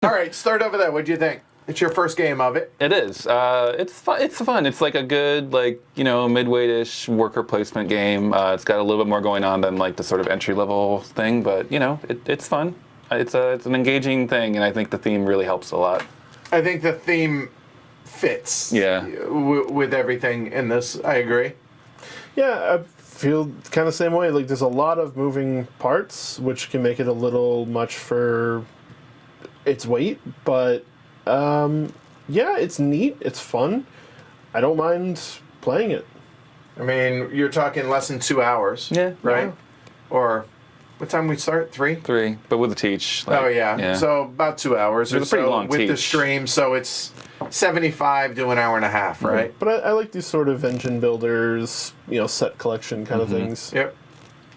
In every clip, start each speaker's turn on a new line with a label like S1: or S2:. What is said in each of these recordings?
S1: All right, start over there. What'd you think? It's your first game of it.
S2: It is. It's fun. It's fun. It's like a good, midweight-ish worker placement game. It's got a little bit more going on than like the sort of entry-level thing, but it's fun. It's an engaging thing, and I think the theme really helps a lot.
S1: I think the theme fits.
S2: Yeah.
S1: With everything in this, I agree.
S3: Yeah, I feel kind of the same way. Like, there's a lot of moving parts, which can make it a little much for its weight, but yeah, it's neat. It's fun. I don't mind playing it.
S1: I mean, you're talking less than 2 hours.
S2: Yeah.
S1: Right?
S2: Yeah.
S1: Or what time we start? 3?
S2: 3, but with the teach.
S1: Oh, yeah. So about 2 hours
S2: It's
S1: or
S2: a pretty
S1: so
S2: long
S1: with the
S2: teach.
S1: stream, so it's 75 to an hour and a half, right?
S3: But I like these sort of engine builders, set collection kind of things.
S1: Yep.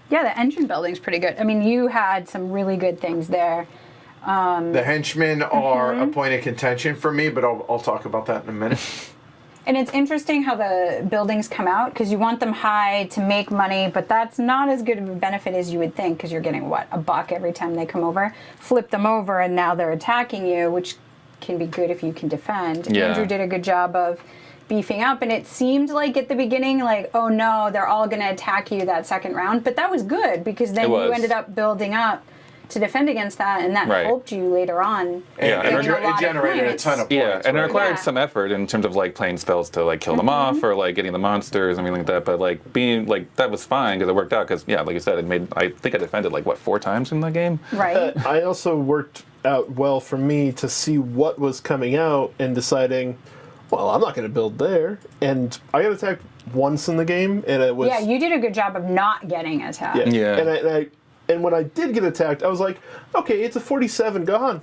S4: Yeah, the engine building's pretty good. I mean, you had some really good things there.
S1: The henchmen are a point of contention for me, but I'll talk about that in a minute.
S4: And it's interesting how the buildings come out, because you want them high to make money, but that's not as good of a benefit as you would think, because you're getting, $1 every time they come over. Flip them over, and now they're attacking you, which can be good if you can defend.
S2: Yeah.
S4: Andrew did a good job of beefing up, and it seemed like at the beginning, oh no, they're all going to attack you that second round, but that was good, because then you ended up building up to defend against that, and that helped you later on.
S2: Yeah,
S1: and it generated a ton of points.
S2: Yeah, and it
S1: right?
S2: required some effort in terms of playing spells to kill them off or getting the monsters and everything like that. But being that was fine because it worked out. Because like you said, I think I defended 4 times in the game.
S4: Right.
S3: I also worked out well for me to see what was coming out and deciding, well, I'm not going to build there. And I got attacked once in the game, and it was...
S4: Yeah, you did a good job of not getting attacked.
S2: Yeah.
S3: And when I did get attacked, I was like, okay, it's a 47, go on.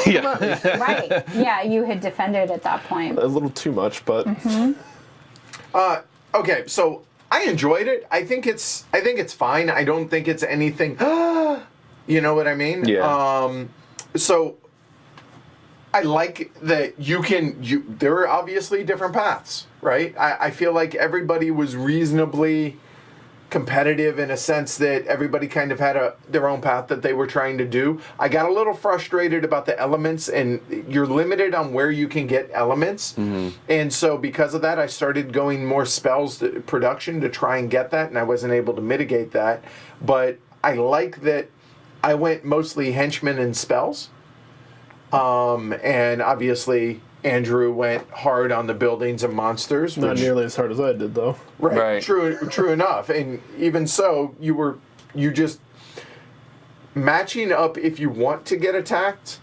S2: Yeah.
S4: Right. Yeah, you had defended at that point.
S3: A little too much, but...
S1: Okay, so I enjoyed it. I think it's fine. I don't think it's anything... you know what I mean?
S2: Yeah.
S1: So I like that there are obviously different paths, right? I feel like everybody was reasonably competitive in a sense that everybody kind of had their own path that they were trying to do. I got a little frustrated about the elements, and you're limited on where you can get elements. And so because of that, I started going more spells production to try and get that, and I wasn't able to mitigate that. But I like that I went mostly henchmen and spells. And obviously Andrew went hard on the buildings and monsters.
S3: Not nearly as hard as I did, though.
S1: Right. True enough. And even so, you just matching up if you want to get attacked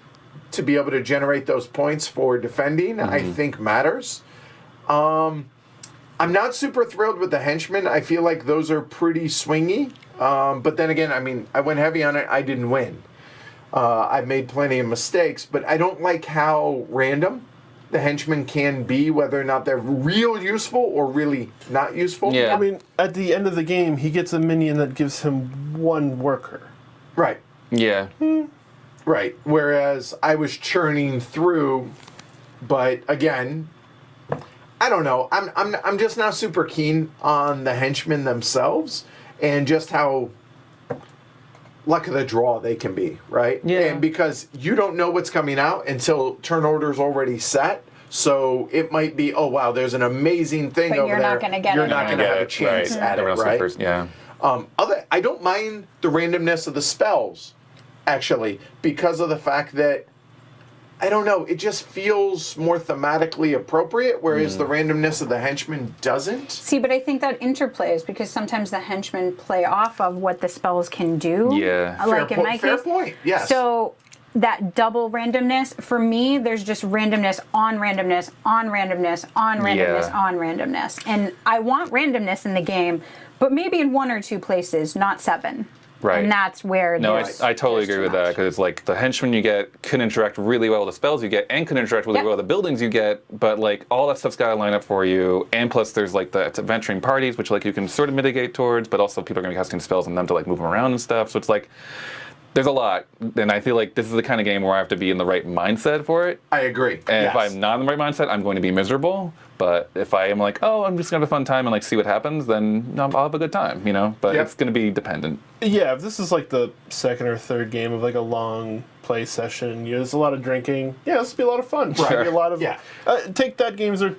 S1: to be able to generate those points for defending, I think matters. I'm not super thrilled with the henchmen. I feel like those are pretty swingy. But then again, I mean, I went heavy on it. I didn't win. I made plenty of mistakes, but I don't like how random the henchmen can be, whether or not they're real useful or really not useful.
S2: Yeah.
S3: I mean, at the end of the game, he gets a minion that gives him 1 worker.
S1: Right.
S2: Yeah.
S1: Right. Whereas I was churning through, but again, I don't know. I'm just not super keen on the henchmen themselves and just how luck of the draw they can be, right?
S2: Yeah.
S1: And because you don't know what's coming out until turn order's already set. So it might be, oh wow, there's an amazing thing
S4: But
S1: over
S4: you're
S1: there.
S4: not gonna get
S1: You're
S4: it.
S1: not going to have a chance at it,
S2: Everyone else
S1: right?
S2: first, yeah.
S1: I don't mind the randomness of the spells, actually, because of the fact that I don't know, it just feels more thematically appropriate, whereas the randomness of the henchman doesn't.
S4: See, but I think that interplays because sometimes the henchmen play off of what the spells can do.
S2: Yeah.
S4: Like in my
S1: Fair
S4: case.
S1: point, yes.
S4: So that double randomness, for me, there's just randomness on randomness on randomness on randomness on randomness. And I want randomness in the game, but maybe in 1 or 2 places, not 7.
S2: Right.
S4: And that's where
S2: No,
S4: there's
S2: I totally
S4: there's
S2: agree
S4: too
S2: with that
S4: much.
S2: because it's like the henchmen you get can interact really well with the spells you get and can interact really well with the buildings you get, but all that stuff's got to line up for you. And plus, there's the adventuring parties, which you can sort of mitigate towards, but also people are going to be casting spells on them to move them around and stuff. So it's there's a lot, and I feel like this is the kind of game where I have to be in the right mindset for it.
S1: I agree.
S2: And
S1: yes.
S2: if I'm not in the right mindset, I'm going to be miserable. But if I am I'm just going to have a fun time and see what happens, then I'll have a good time, But it's going to be dependent.
S3: Yeah, if this is like the second or third game of like a long play session, there's a lot of drinking. Yeah, this would be a lot of fun.
S1: Right.
S3: Be a lot of
S1: Yeah.
S3: Take that games are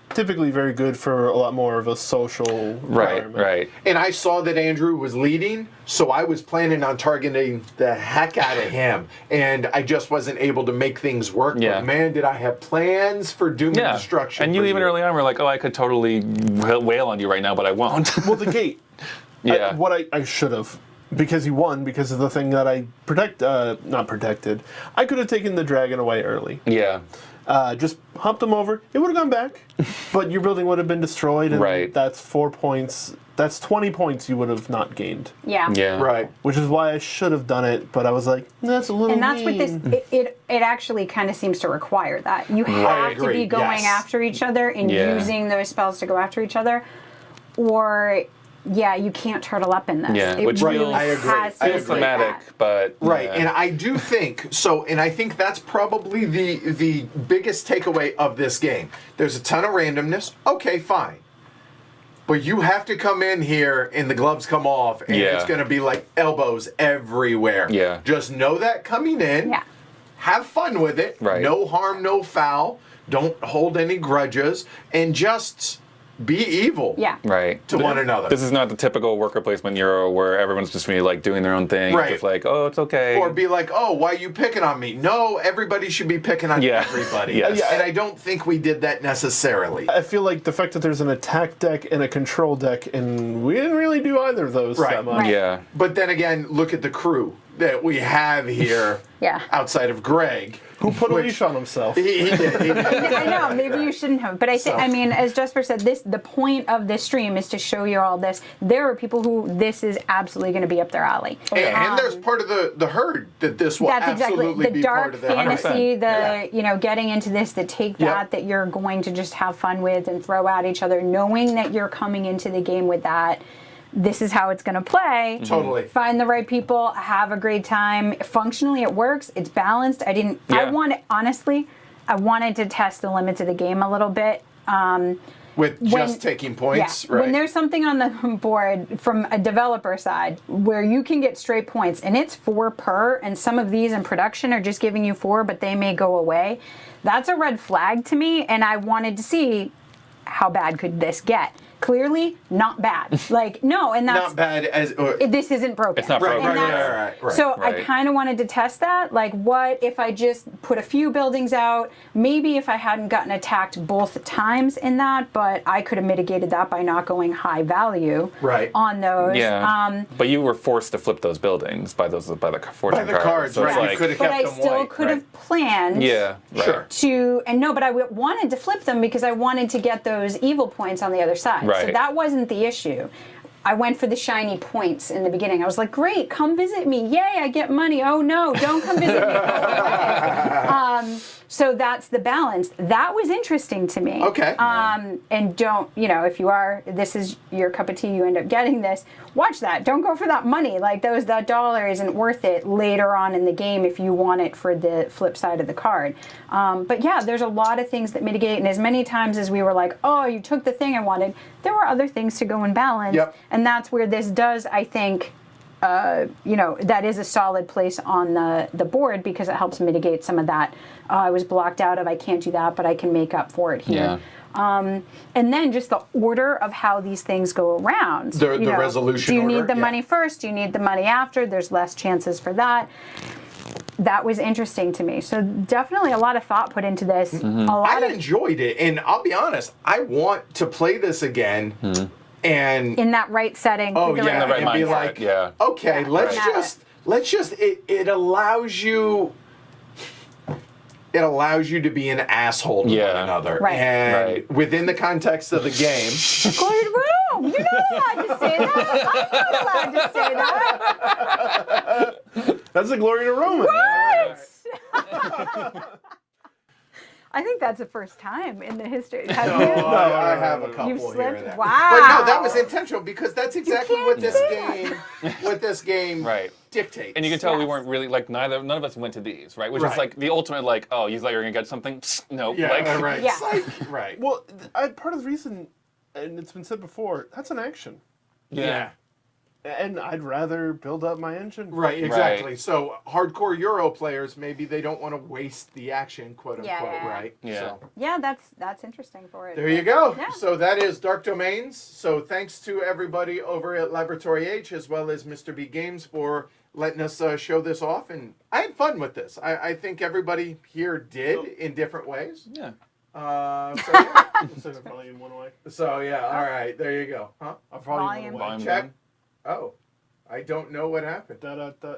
S3: typically very good for a lot more of a social environment.
S2: Right.
S1: And I saw that Andrew was leading, so I was planning on targeting the heck out of him. And I just wasn't able to make things work.
S2: Yeah.
S1: But man, did I have plans for doom and destruction.
S2: And you
S1: for
S2: even early on were like, oh, I could totally wail on you right now, but I won't.
S3: Well, the gate.
S2: Yeah.
S3: What I should have. Because he won, because of the thing that I not protected. I could have taken the dragon away early.
S2: Yeah.
S3: Just humped him over. It would have gone back, but your building would have been destroyed, and
S2: Right.
S3: that's 4 points. That's 20 points you would have not gained.
S4: Yeah.
S2: Yeah.
S1: Right.
S3: Which is why I should have done it, but I was like, that's a little
S4: And that's what
S3: mean.
S4: this it actually kind of seems to require that. You
S1: I
S4: have to
S1: agree,
S4: be going
S1: yes.
S4: after each other and
S2: Yeah.
S4: using those spells to go after each other. Or you can't turtle up in this.
S2: Yeah,
S4: It
S2: which
S4: really
S2: feels-
S1: I agree.
S4: has to
S1: I
S4: be
S1: agree.
S4: like
S2: Thematic,
S4: that.
S2: but
S1: Right,
S2: yeah.
S1: and I do think so, and I think that's probably the biggest takeaway of this game. There's a ton of randomness. Okay, fine, but you have to come in here and the gloves come off, and
S2: Yeah.
S1: it's going to be like elbows everywhere.
S2: Yeah.
S1: Just know that coming in.
S4: Yeah.
S1: Have fun with it.
S2: Right.
S1: No harm, no foul. Don't hold any grudges, and just be evil.
S4: Yeah.
S2: Right.
S1: To one another.
S2: This is not the typical worker placement Euro where everyone's just really like doing their own thing.
S1: Right.
S2: Just like, oh, it's okay.
S1: Or be like, oh, why are you picking on me? No, everybody should be picking on
S2: Yeah.
S1: everybody.
S2: Yes.
S1: And I don't think we did that necessarily.
S3: I feel like the fact that there's an attack deck and a control deck, and we didn't really do either of those
S1: Right.
S3: that much.
S4: Right.
S2: Yeah.
S1: But then again, look at the crew that we have here
S4: Yeah.
S1: outside of Greg.
S3: Who put a
S1: Which-
S3: leash on himself?
S1: He did. He did.
S4: I know, maybe you shouldn't have. But I think, I mean, as Jesper said, the point of this stream is to show you all this. There are people who this is absolutely going to be up their alley.
S1: And there's part of the herd that this will
S4: That's exactly
S1: absolutely
S4: the
S1: be
S4: dark
S1: part of their
S4: fantasy.
S2: 100%.
S1: Yeah.
S4: Getting into this, the take
S1: Yep.
S4: that you're going to just have fun with and throw at each other, knowing that you're coming into the game with that. This is how it's going to play.
S1: Totally.
S4: Find the right people, have a great time. Functionally, it works. It's balanced.
S2: Yeah.
S4: Honestly, I wanted to test the limits of the game a little bit.
S1: With just taking points,
S4: Yeah.
S1: right?
S4: When there's something on the board from a developer side where you can get straight points and it's 4 per, and some of these in production are just giving you 4, but they may go away, that's a red flag to me, and I wanted to see how bad could this get. Clearly, not bad. No, and that's
S1: Not bad as.
S4: this isn't broken.
S2: It's not
S1: Right,
S2: broken.
S4: And
S1: right,
S4: that's-
S1: right.
S4: So I
S2: Right.
S4: kind of wanted to test that. Like, what if I just put a few buildings out? Maybe if I hadn't gotten attacked both times in that, but I could have mitigated that by not going high value
S1: Right.
S4: on those.
S2: Yeah. But you were forced to flip those buildings by the fortune
S1: By the cards,
S2: So it's
S1: right? You
S2: like,
S1: could have
S4: But
S1: kept
S4: I
S1: them
S4: still
S1: white,
S4: could
S1: right?
S4: have planned.
S2: yeah. Right.
S1: Sure.
S4: But I wanted to flip them because I wanted to get those evil points on the other side. So
S2: Right.
S4: that wasn't the issue. I went for the shiny points in the beginning. I was like, great, come visit me. Yay, I get money. Oh no, don't come visit me. Go away. So that's the balance. That was interesting to me.
S1: Okay.
S4: And don't, if this is your cup of tea, you end up getting this, watch that. Don't go for that money. That dollar isn't worth it later on in the game if you want it for the flip side of the card. But yeah, there's a lot of things that mitigate. And as many times as we were like, oh, you took the thing I wanted, there were other things to go and balance.
S1: Yep.
S4: And that's where this does, I think, that is a solid place on the board because it helps mitigate some of that. I was blocked out of, I can't do that, but I can make up for it here.
S2: Yeah.
S4: And then just the order of how these things go around.
S1: The resolution
S4: Do you
S1: order,
S4: need the
S1: yeah.
S4: money first? Do you need the money after? There's less chances for that. That was interesting to me. So definitely a lot of thought put into this. A lot
S1: I
S4: of
S1: enjoyed it, and I'll be honest, I want to play this again. And
S4: in that right setting.
S1: oh
S4: with the
S1: yeah,
S2: the right
S1: and be
S2: mindset,
S1: like,
S2: yeah.
S1: okay,
S4: Yeah,
S1: let's
S4: right.
S1: just it allows you. It allows you to be an asshole to
S2: Yeah.
S1: one another,
S4: Right.
S1: and
S2: Right.
S1: within the context of the game.
S4: Gordon Rome, you're not allowed to say that. I'm not allowed to say that.
S3: That's the glory to Roman.
S4: What? I think that's the first time in the history. Have
S1: No,
S4: you?
S1: I have a couple
S4: You've
S1: here
S4: slipped?
S1: and there.
S4: Wow.
S1: But no, that was intentional because that's exactly
S4: can't
S1: what this
S4: say
S1: game
S2: Right.
S1: dictates.
S2: And you can tell we
S4: Yes.
S2: weren't really none of us went to these, right? Which
S1: Right.
S2: is like the ultimate, oh, you thought you were gonna get something? Psst, no,
S1: yeah, right.
S4: Yeah.
S1: Psych. Right.
S3: Well, part of the reason, and it's been said before, that's an action.
S1: Yeah.
S3: And I'd rather build up my engine.
S1: Right, exactly.
S2: Right.
S1: So hardcore Euro players, maybe they don't want to waste the action, quote unquote,
S4: Yeah.
S1: right?
S2: Yeah.
S1: So,
S4: Yeah, that's interesting for it.
S1: there you go.
S4: Yeah.
S1: So that is Dark Domains. So thanks to everybody over at Laboratory H as well as Mr. B Games for letting us show this off. And I had fun with this. I think everybody here did in different ways.
S2: Yeah.
S1: So, yeah.
S3: So I volume one away.
S1: So, yeah, all right. There you go. Huh?
S3: I'll volume
S4: Volume.
S3: one away.
S2: Volume
S1: Check.
S2: one.
S1: Oh, I don't know what happened.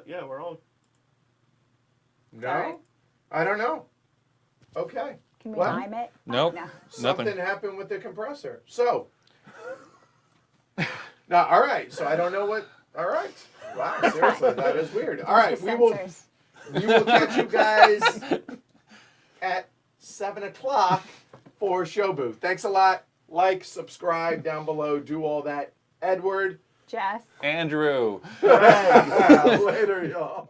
S3: Yeah, we're all.
S1: No?
S4: Sorry.
S1: I don't know. Okay.
S4: Can we
S1: What?
S4: time it?
S2: Nope.
S4: No.
S1: Something
S2: Nothing.
S1: happened with the compressor. So, now, all right. So I don't know what. All right. Wow. Seriously, that is weird. All right.
S4: The
S1: We will
S4: sensors.
S1: catch you guys at 7:00 for show booth. Thanks a lot. Like, subscribe down below. Do all that. Edward.
S4: Jess.
S2: Andrew.
S1: Later, y'all.